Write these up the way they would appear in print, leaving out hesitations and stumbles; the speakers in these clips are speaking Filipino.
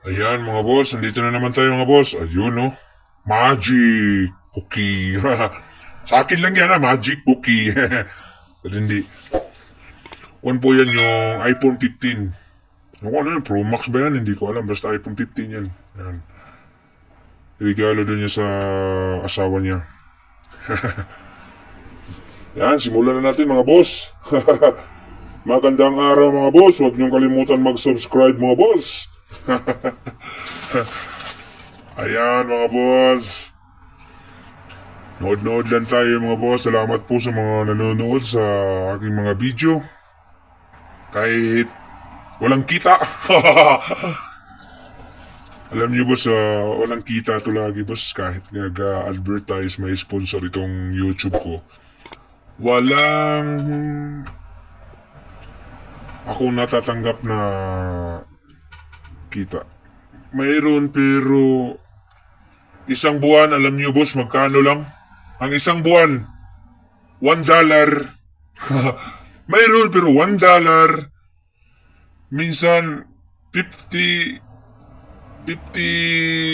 Ayan mga boss, nandito na naman tayo mga boss. Ayun no, magic cookie. Sa akin lang yan magic cookie. Pero hindi. Kung po yan yung iPhone 15. Yung ano yun, Pro Max ba yan? Hindi ko alam, basta iPhone 15 yan. Yan. Regalo din niya sa asawa niya. Yan, simulan na natin mga boss. Magandang araw mga boss, huwag niyong kalimutan mag-subscribe mga boss. Ayan mga boss. Nood-nood lang tayo mga boss. Salamat po sa mga nanonood sa aking mga video. Kahit walang kita. Alam niyo boss, walang kita to lagi boss. Kahit nag-advertise, may sponsor itong YouTube ko. Walang akong natatanggap na kita. Mayroon pero isang buwan, alam niyo boss, magkano lang? Ang isang buwan, $1. Mayroon pero $1. Minsan, 50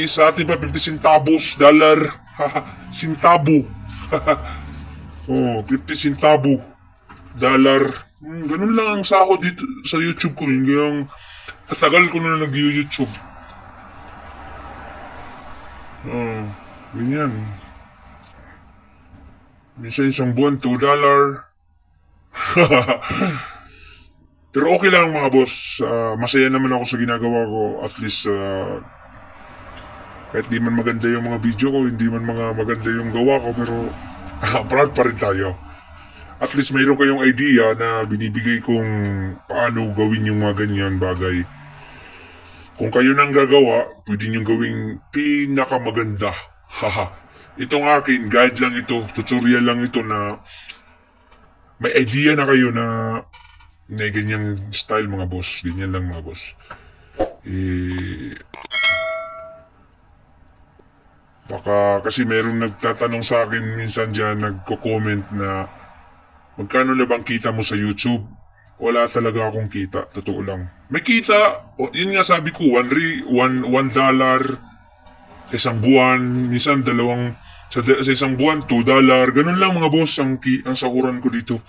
sa atin pa, 50 centavos, dollar. Centavo. Oh, 50 centavo, dollar. Ganun lang ang sahod dito sa YouTube ko. Yung tagal ko na nag-YouTube. Oh, ganyan. Minsan isang buwan, $2. Pero okay lang mga boss. Masaya naman ako sa ginagawa ko. At least, kahit di man maganda yung mga video ko, hindi man mga maganda yung gawa ko, pero proud pa rin tayo. At least mayroon kayong idea na binibigay kong paano gawin yung mga ganyan bagay. Kung kayo nang gagawa, pwede nyo gawing pinakamaganda. Haha. Itong akin, guide lang ito, tutorial lang ito na may idea na kayo na ganyang style mga boss. Ganyan lang mga boss. Baka kasi merong nagtatanong sa akin minsan dyan, nagko-comment na magkano na bang kita mo sa YouTube? Wala talaga akong kita, totoo lang. May kita, yun nga sabi ko, $1 sa isang buwan, minsan sa isang buwan, $2. Ganun lang mga boss ang sahuran ko dito.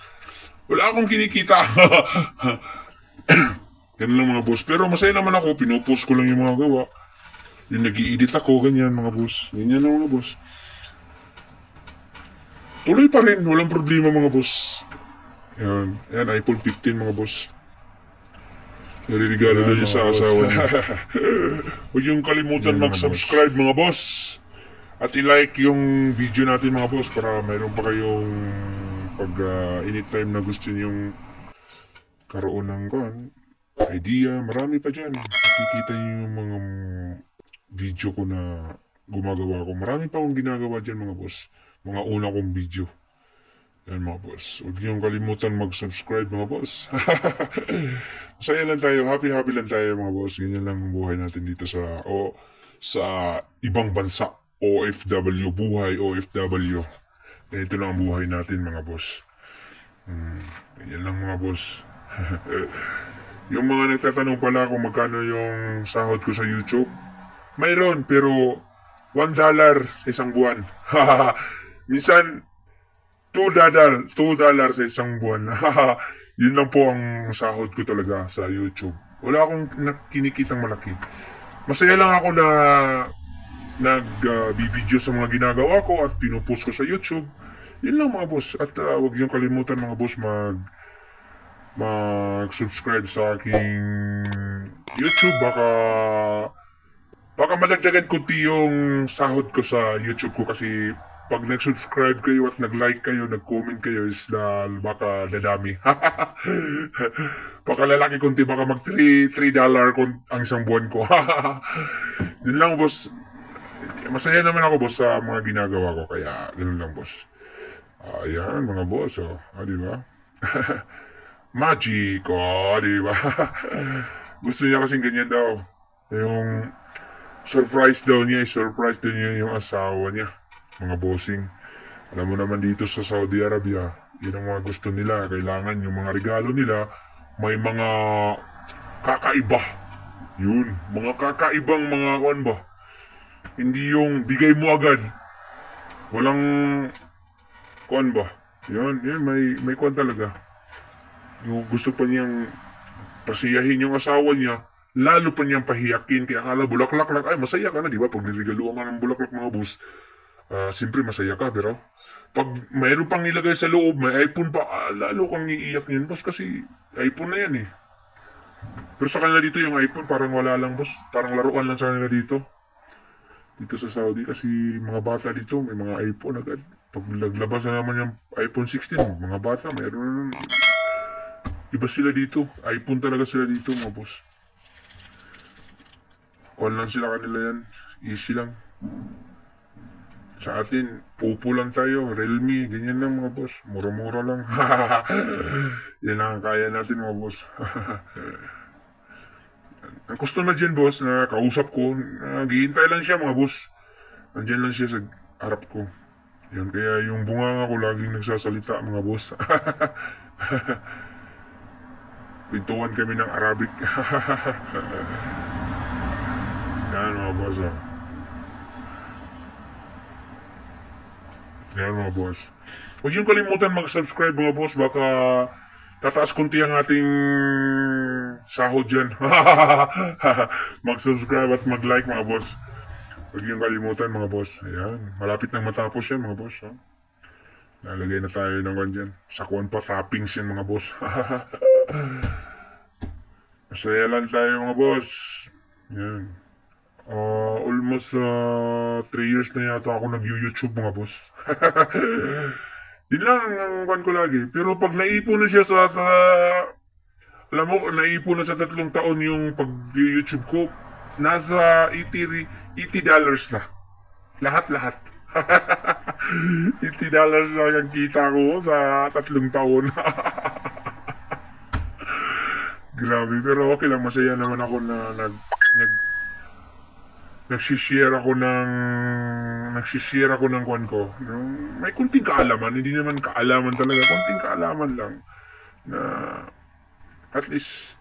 Wala akong kinikita. Ganun lang mga boss. Pero masaya naman ako, pinupost ko lang yung mga gawa. Yung nag-i-edit ako, ganyan mga boss. Ganyan lang mga boss. Tuloy pa rin, walang problema mga boss. Yan, iPhone 15 mga boss. Nariregalo na niya sa asawa niya. Huwag yung kalimutan mag-subscribe mga boss. At i-like yung video natin mga boss para mayroon pa kayong pag anytime na gusto nyong karoon ng idea. Marami pa dyan. Kikita nyo yung mga video ko na gumagawa ko. Marami pa akong ginagawa dyan mga boss. Mga una kong video. Yan mga boss. Huwag niyong kalimutan mag-subscribe mga boss. Masaya lang tayo. Happy lang tayo mga boss. Ganyan lang ang buhay natin dito sa ibang bansa. OFW. Buhay OFW. Ganito lang ang buhay natin mga boss. Ganyan lang mga boss. Yung mga nagtatanong pala kung magkano yung sahod ko sa YouTube. Mayroon pero $1 sa isang buwan. Minsan $2 sa isang buwan. Yun lang po ang sahod ko talaga sa YouTube. Wala akong kinikitang malaki. Masaya lang ako na nagbibideo sa mga ginagawa ko at pinupost ko sa YouTube. Yun lang mga boss. At huwag niyong kalimutan mga boss mag-subscribe sa aking YouTube. Baka malagdagan kunti yung sahod ko sa YouTube ko kasi pag nag-subscribe kayo at nag-like kayo, nag-comment kayo is baka dadami. Baka lalaki kunti, baka mag $3 ang isang buwan ko. Yun lang boss. Masaya naman ako boss sa mga ginagawa ko kaya ganun lang boss. Ayan mga boss di ba? Magic di ba? Gusto niya kasing ganyan daw. Yung surprise daw niya yung asawa niya. Mga bossing. Alam mo naman dito sa Saudi Arabia, yun ang mga gusto nila. Kailangan yung mga regalo nila may mga kakaiba. Yun, mga kakaibang mga kuan ba? Hindi yung bigay mo agad. Walang kuan ba? Yan, may kuan talaga. Yung gusto pa niyang pasiyahin yung asawa niya, lalo pa niyang pahiyakin. Kaya akala bulaklak lang, ay masaya ka na, di ba? Pag niregaluhan ka ng bulaklak mga boss, siyempre masaya ka, pero pag mayroon pang ilagay sa loob, may iPhone pa, lalo kang iiyak niyan, boss, kasi iPhone na yan eh. Pero sa kanila dito yung iPhone, parang wala lang, boss. Parang laruan lang sa kanila dito. Dito sa Saudi, kasi mga bata dito, may mga iPhone agad. Pag naglabas na naman yung iPhone 16, mga bata, mayroon na. Iba sila dito. iPhone talaga sila dito, mga boss. Kuhan lang sila kanila yan. Easy lang. Sa atin, Oppo lang tayo, Realme, ganyan lang mga boss. Mura-mura lang. Yan ang kaya natin mga boss. Ang customer dyan boss na kausap ko, naghihintay lang siya mga boss. Nandyan lang siya sa harap ko. Yan, kaya yung bunganga ko laging nagsasalita mga boss. Pintuan kami ng Arabic. Yan mga boss. Yan mga boss. Huwag yung kalimutan mag-subscribe mga boss. Baka tataas kunti ang ating sahod dyan. Mag-subscribe at mag-like mga boss. Huwag yung kalimutan mga boss. Ayan. Malapit nang matapos yan mga boss. Nalagay na tayo ng dyan. Sakuan pa toppings yan mga boss. Masaya lang tayo mga boss. Yan. Almost 3 years na yata ako nag-YouTube mga boss. Yun lang ang kwan ko lagi. Pero pag naipon na siya sa alam mo, naipon na sa 3 taon yung pag-YouTube ko, nasa $80 na. Lahat-lahat. $80 na yung kita ko sa 3 taon. Grabe, pero okay lang, masaya naman ako na nagsishare ako ng kwan ko. May kunting kaalaman, hindi naman kaalaman talaga, kunting kaalaman lang na at least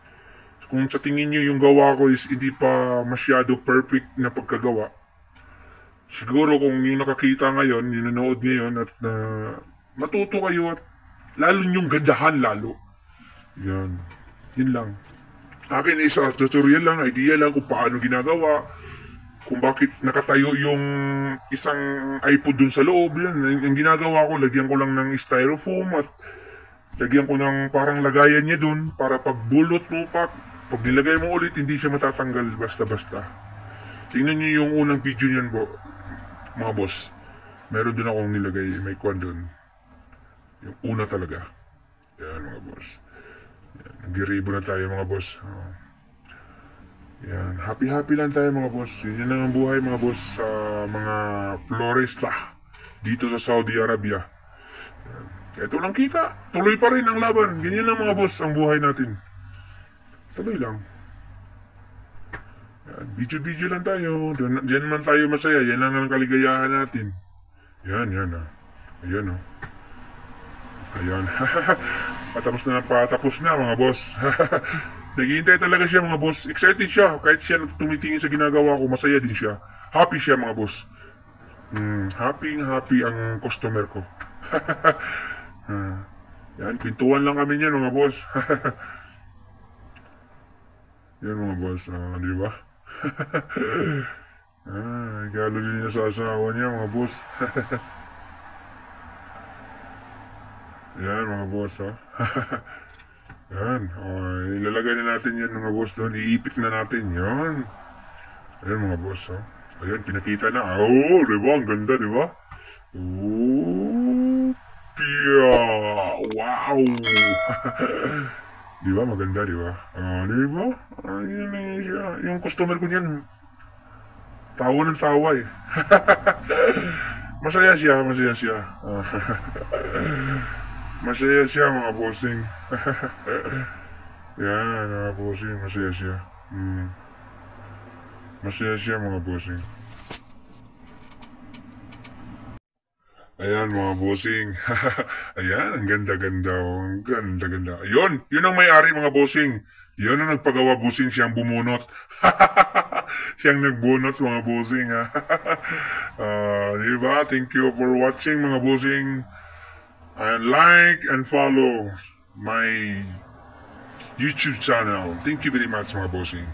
kung sa tingin nyo yung gawa ko is hindi pa masyado perfect na pagkagawa, siguro kung yung nakakita ngayon, yung nanood ngayon at matuto kayo at lalo yung gandahan lalo. Yan. Yun lang. Akin is tutorial lang, idea lang kung paano ginagawa, kung bakit nakatayo yung isang iPod dun sa loob. Yan. Yung ginagawa ko, lagyan ko lang ng styrofoam at lagyan ko ng parang lagayan niya dun para pagbulot mo pag nilagay mo ulit, hindi siya matatanggal basta-basta. Tingnan niyo yung unang video niyan mga boss. Meron dun akong nilagay, may kwan dun. Yung una talaga. Yan mga boss. Nag-ribo na tayo mga boss. Yan. Happy lang tayo mga boss. Yan lang ang buhay mga boss sa mga florista dito sa Saudi Arabia. Yan. Ito lang kita. Tuloy pa rin ang laban. Ganyan lang mga boss ang buhay natin. Tuloy lang. Yan. Video lang tayo. Diyan naman tayo masaya. Yan lang ang kaligayahan natin. Yan. Ayan Ayan. Patapos na mga boss. Naghihintay talaga siya mga boss. Excited siya. Kahit siya tumitingin sa ginagawa ko, masaya din siya. Happy siya mga boss. Happy ang customer ko. Yan, pintuan lang kami niyan mga boss. Yan mga boss. Di ba? Galo din niya sa asawa niya mga boss. Yan mga boss Yan. Ilalagay na natin yan mga boss doon. Iipit na natin. Yan. Ayan mga boss Ayan, pinakita na. Diba? Ang ganda, diba? Pia! Wow! Diba? Maganda, diba? Diba? Yun lang yun siya. Yung customer ko niyan, tawa ng tawa eh. Masaya siya. Masaya siya mga bossing. Yan mga bossing, masaya siya. Masaya siya mga bossing. Ayan mga bossing. Ayan, ang ganda-ganda. Oh. Ang ganda-ganda. Ayun, yun ang may-ari mga bossing. Yun ang nagpagawa bossing, siyang bumunot. Siyang nagbunot mga bossing ha. Diba? Thank you for watching mga bossing. And like and follow my YouTube channel. Thank you very much mga bossing.